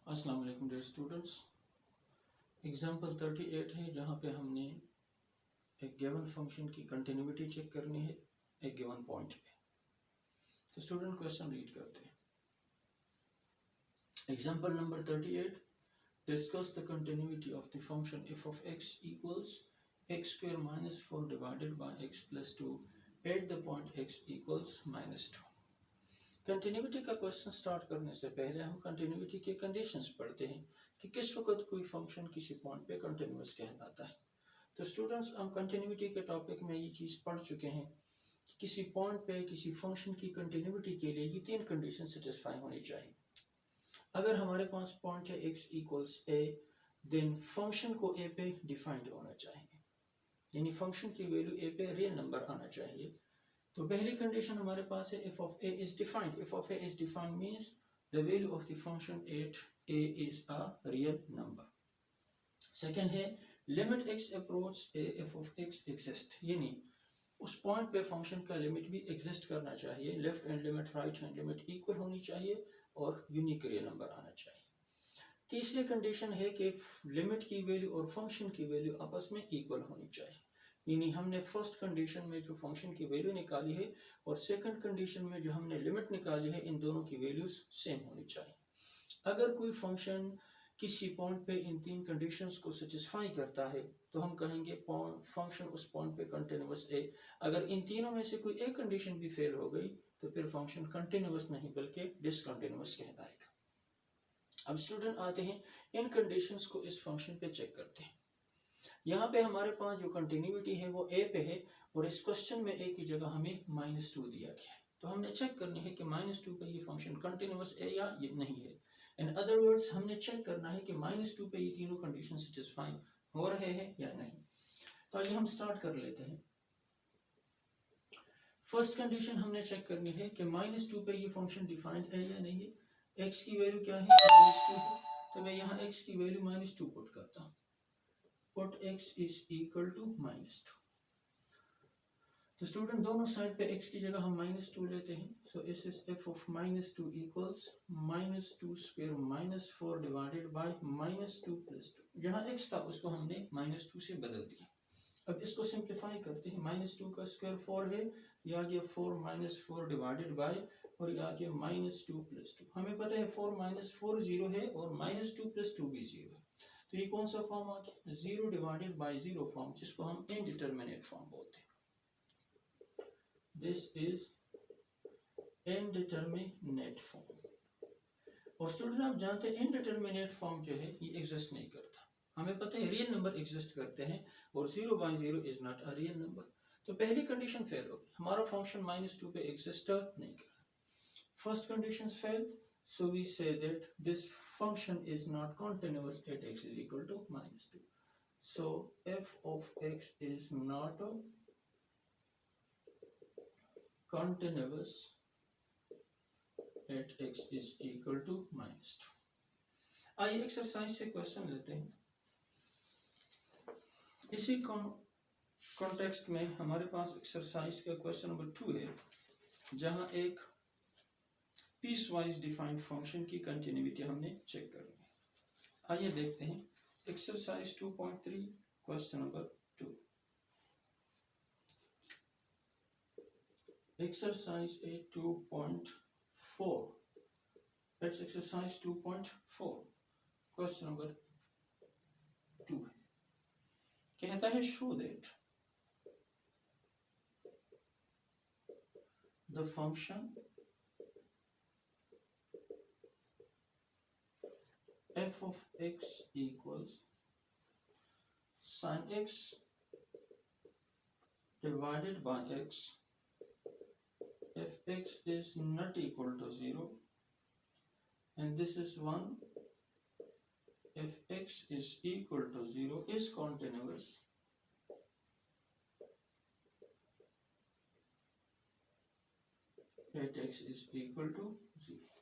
अस्सलाम वालेकुम dear students. Example 38 है जहाँ पे हमने एक गिवन फंक्शन की कंटिन्यूटी चेक करनी है एक गिवन पॉइंट पे। तो स्टूडेंट क्वेश्चन रीड करते हैं। Example number 38, discuss the continuity of the function F of x equals x square minus 4 divided by x plus 2 at the point x equals -2। Continuity का question start करने से पहले हम continuity के conditions पढ़ते हैं कि किस वक्त कोई फंक्शन किसी पॉइंट पे कंटिन्यूअस कहलाता है। तो स्टूडेंट्स, हम कंटिन्यूटी के टॉपिक में ये चीज़ पढ़ चुके हैं कि किसी पॉइंट पे किसी फंक्शन की कंटिन्यूटी के लिए ये 3 कंडीशन सेटिस्फाई होनी चाहिए। अगर हमारे पास पॉइंट है x equals a, then function को a पे डिफाइंड होना चाहिए, यानी फंक्शन की वैल्यू a पे रियल नंबर आना चाहिए। तो पहली कंडीशन हमारे पास है f of a is defined. F of a is defined means the value of the function at a is a real number. Second है limit x approach a f of x exist, यानी उस point पे function का limit भी exist करना चाहिए, left hand limit right hand limit equal होनी चाहिए और यूनिक रियल नंबर आना चाहिए। तीसरी कंडीशन है कि लिमिट की वैल्यू और फंक्शन की वैल्यू आपस में इक्वल होनी चाहिए, यानी हमने फर्स्ट कंडीशन में जो फंक्शन की वैल्यू निकाली है और सेकंड कंडीशन में जो हमने लिमिट निकाली है, इन दोनों की वैल्यूज सेम होनी चाहिए। अगर कोई फंक्शन किसी पॉइंट पे इन 3 कंडीशंस को सेटिस्फाई करता है तो हम कहेंगे फंक्शन उस पॉइंट पे कंटिन्यूअस है। अगर इन तीनों में से कोई एक कंडीशन भी फेल हो गई तो फिर फंक्शन कंटिन्यूअस नहीं बल्कि डिसकंटिन्यूअस कहलाएगा। अब स्टूडेंट आते हैं इन कंडीशंस को इस फंक्शन पे चेक करते हैं। यहाँ पे हमारे पास जो कंटिन्यूटी है वो a पे है और इस क्वेश्चन में a की जगह हमें -2 दिया गया है। तो हमने चेक करनी है कि -2 पे ये फंक्शन कंटिन्यूअस है या ये नहीं है। इन अदर वर्ड्स, हमने चेक करना है कि -2 पे ये तीनों कंडीशन सेटिस्फाई हो रहे हैं या नहीं। तो आइए हम स्टार्ट कर लेते हैं। फर्स्ट कंडीशन हमने चेक करनी है कि -2 पे ये फंक्शन डिफाइंड है या नहीं है। x की वैल्यू क्या है? -2 है। तो मैं यहाँ x की वैल्यू -2 पुट करता हूँ। Put x is equal to -2। तो स्टूडेंट दोनों साइड पे x की जगह हम -2 लेते हैं। सो इस is f of -2 equals -2 square -4 divided by -2 plus 2। जहाँ x था उसको हमने -2 से बदल दिया। अब इसको सिंप्लीफाई करते हैं। -2 का स्क्वायर 4 है, या गया 4 -4 डिवाइडेड बाय और या गया -2 प्लस 2। हमें पता है 4 -4 0 है और -2 प्लस 2 भी 0 है। तो ये कौन सा फॉर्म आ गया? 0 डिवाइडेड बाय 0 फॉर्म, जिसको हम इनडिटरमिनेट फॉर्म बोलते हैं। This is indeterminate form. और स्टूडेंट आप जानते हैं इनडिटरमिनेट फॉर्म जो है ये एग्जिस्ट नहीं करता। हमें पता है रियल नंबर एग्जिस्ट करते हैं और 0 by 0 is not a real number. तो पहली कंडीशन फेल होगी, हमारा फंक्शन -2 पे एग्जिस्ट नहीं कर रहा। First condition fail, so we say that this function is not continuous at x is equal to -2. So f of x is not continuous at x is equal to -2। आइए exercise से question लेते हैं। इसी context में हमारे पास exercise का question number 2 है, जहां एक पीस वाइज डिफाइंड फंक्शन की कंटिन्यूटी हमने चेक करनी है। आइए देखते हैं exercise 2.3 question number 2। Exercise 2.4, that's exercise 2.4 question number 2 है। कहता है show that the function f of x equals sin x divided by x if x is not equal to 0 and this is 1 if x is equal to 0 is continuous at x is equal to 0।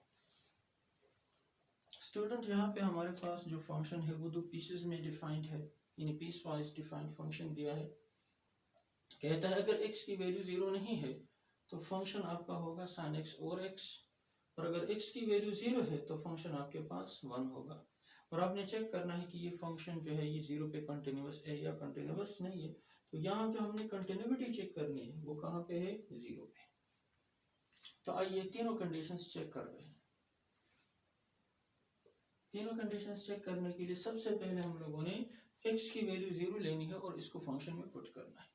Student, यहाँ पे हमारे पास जो function है वो 2 pieces में defined है, यानी piece wise defined function दिया है। कहता है अगर x की वैल्यू 0 नहीं है तो फंक्शन आपका होगा sin x और x और अगर x की वैल्यू 0 है तो फंक्शन आपके पास 1 होगा। और आपने चेक करना है कि ये फंक्शन जो है ये 0 पे कंटिन्यूस है या कंटिन्यूस नहीं है। तो यहाँ जो हमने कंटिन्यूटी चेक करनी है वो कहाँ पे है, 0 पे। तो आइए तीनों कंडीशंस चेक कर रहे हैं। तीनों कंडीशंस चेक करने के लिए सबसे पहले हम लोगों ने x की वैल्यू 0 लेनी है और इसको फंक्शन में पुट करना है।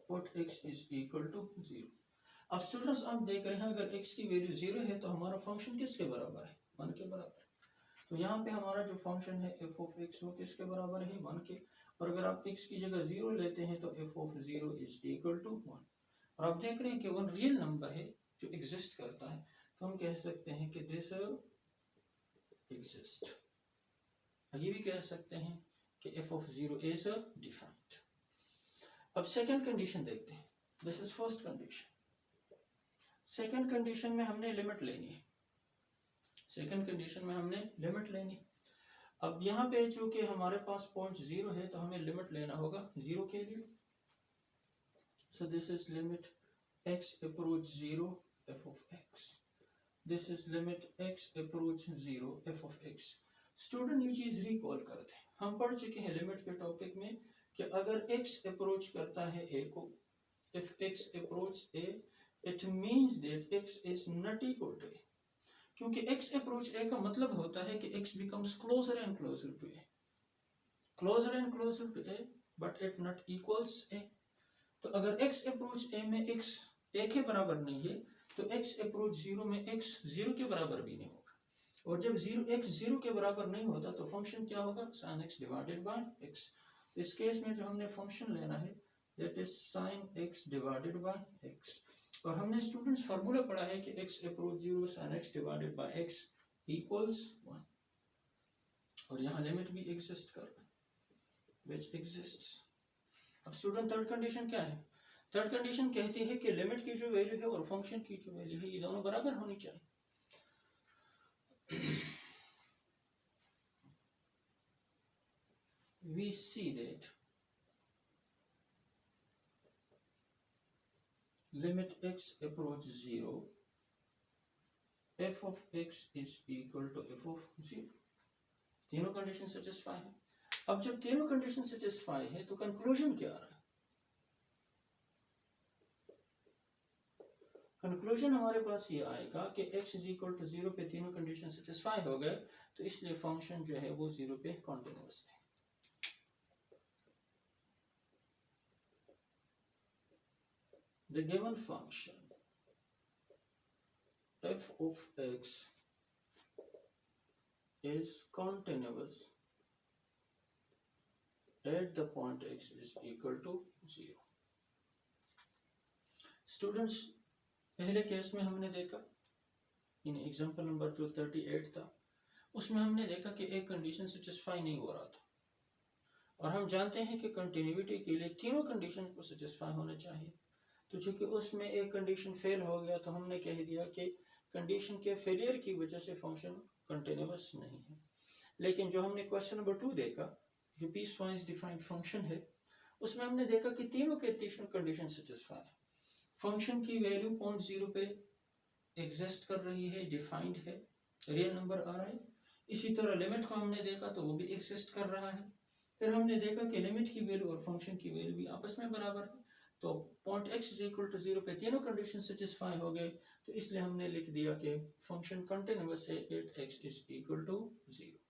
Put x is equal to 0। अब स्टूडेंट्स आप देख रहे हैं अगर x की वैल्यू 0 है तो हमारा फंक्शन किसके बराबर है, 1 के बराबर। तो यहाँ पे हमारा जो फंक्शन है f ऑफ x वो किसके बराबर है, 1 के। और अगर आप x की जगह 0 लेते हैं तो f of 0 is equal to 1। और आप देख रहे हैं कि 1 रियल नंबर है जो एग्जिस्ट करता है, तो हम कह सकते हैं कि दिस एग्जिस्ट। ये भी कह सकते हैं कि f ऑफ 0 इज डिफाइंड। अब सेकंड कंडीशन देखते हैं। This is first condition. Second condition में हमने लिमिट लेनी है। सेकंड कंडीशन में हमने लिमिट लेनी। अब यहाँ पे चूंकि हमारे पास पॉइंट 0 है तो हमें लिमिट लेना होगा 0 के लिए। So this is limit x approach 0 f of x। This is limit x approach 0 f of x। Student ये चीज रिकॉल करते हैं, हम पढ़ चुके हैं लिमिट के टॉपिक में कि अगर x अप्रोच करता है a को, if x approach a it means that x is not equal to a। क्योंकि x अप्रोच a का मतलब होता है कि x becomes closer and closer to a, closer and closer to a but it not equals a। तो अगर x approach a में x a के बराबर नहीं है तो x अप्रोच 0 में x 0 के बराबर भी नहीं होगा। और जब x 0 के बराबर नहीं होता तो फंक्शन क्या होगा, sin x divided by x। इस केस में जो हमने फंक्शन लेना है that is sin x divided by x। और हमने स्टूडेंट्स फार्मूला पढ़ा है कि x approach 0 sin x divided by x equals 1। और यहाँ लिमिट भी एग्जिस्ट कर रहा है, which exists। अब स्टूडेंट थर्ड कंडीशन क्या है, थर्ड कंडीशन कहती है कि लिमिट की जो वैल्यू है और फंक्शन की जो वैल्यू है ये दोनों बराबर होनी चाहिए। We see that limit x approach 0 f of x is equal to f of 0। तीनों कंडीशन सेटिस्फाई है। अब जब तीनों कंडीशन सेटिस्फाई है तो कंक्लूजन क्या आ रहा है, कंक्लूजन हमारे पास ये आएगा कि x इज इक्वल टू 0 पे तीनों कंडीशन सेटिस्फाई हो गए, तो इसलिए फंक्शन जो है वो 0 पे कॉन्टिन्यूअस है। The given function f of x is continuous at the point x is equal to 0। Students पहले केस में हमने देखा, इन एग्जांपल नंबर जो 38 था उसमें हमने देखा कि एक कंडीशन सेटिस्फाई नहीं हो रहा था, और हम जानते हैं कि कंटिन्यूटी के लिए तीनों कंडीशन को सेटिस्फाई होना चाहिए। तो चूंकि उसमें एक कंडीशन फेल हो गया तो हमने कह दिया कि कंडीशन के फेलियर की वजह से फंक्शन कंटिन्यूअस नहीं है। लेकिन जो हमने क्वेश्चन नंबर 2 देखा जो पीस वाइज डिफाइंड फंक्शन है, उसमें हमने देखा कि तीनों के तीनों कंडीशन सेटिस्फाई है। फंक्शन की वैल्यू पॉइंट 0 पे एग्जिस्ट कर रही है, डिफाइंड है, रियल नंबर आ रहा है। इसी तरह लिमिट को हमने देखा तो वो भी एग्जिस्ट कर रहा है। फिर हमने देखा कि लिमिट की वैल्यू और फंक्शन की वैल्यू भी आपस में बराबर है, तो point x is equal to 0 पे तीनों कंडीशन सेटिस्फाई हो गए, तो इसलिए हमने लिख दिया कि फंक्शन कंटिन्यूअस है at x is equal to 0।